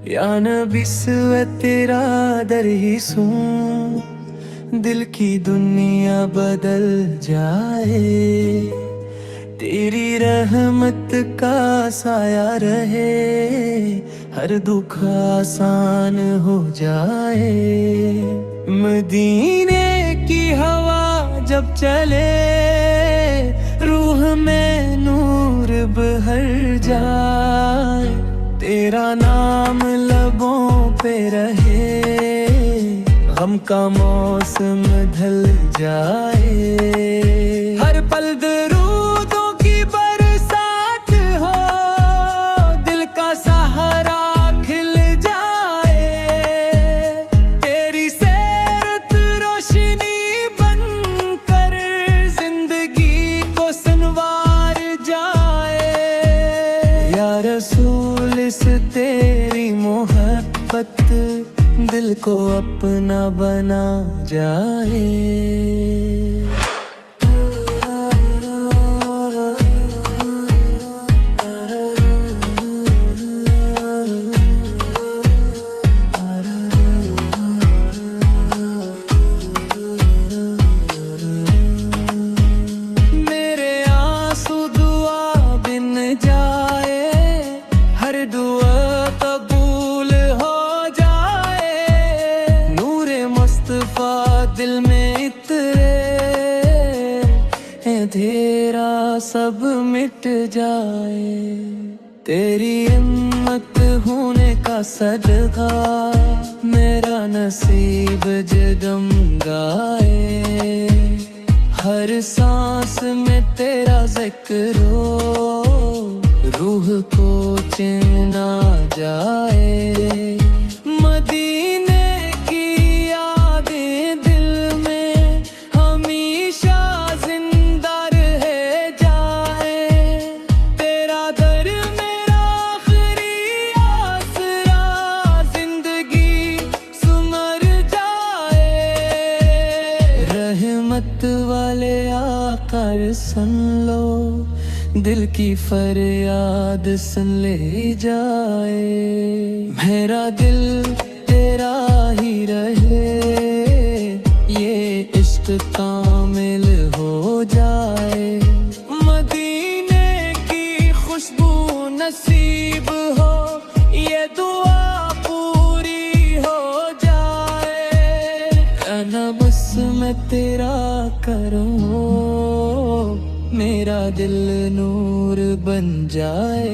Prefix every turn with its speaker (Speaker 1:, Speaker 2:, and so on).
Speaker 1: या नबी सिवा तेरा दर ही सूं, दिल की दुनिया बदल जाए। तेरी रहमत का साया रहे, हर दुख आसान हो जाए। मदीने की हवा जब चले, रूह में नूर बहर जाए। तेरा नाम लबों पे रहे, गम का मौसम ढल जाए। हर पल दरूदों की बरसात हो, दिल का सहारा खिल जाए। तेरी सेरत रोशनी बनकर जिंदगी को संवार जाए। या रसूल इस तेरी मोहब्बत दिल को अपना बना जाए। मेरे आंसू दुआ बिन जाए, हर दुआ दिल में इतरे, अंधेरा सब मिट जाए। तेरी हिम्मत होने का सदका मेरा नसीब जगमगाए। हर सांस में तेरा जिक्र हो, रूह को चिन्ह जाए। रहमत वाले आकर सुन लो, दिल की फरियाद सुन ले जाए। मेरा दिल तेरा ही रहे, ये इश्क कामिल हो जाए। मदीने की खुशबू नसीब हो, ये दुआ पूरी हो जाए। नबस में तेरा करूं, मेरा दिल नूर बन जाए।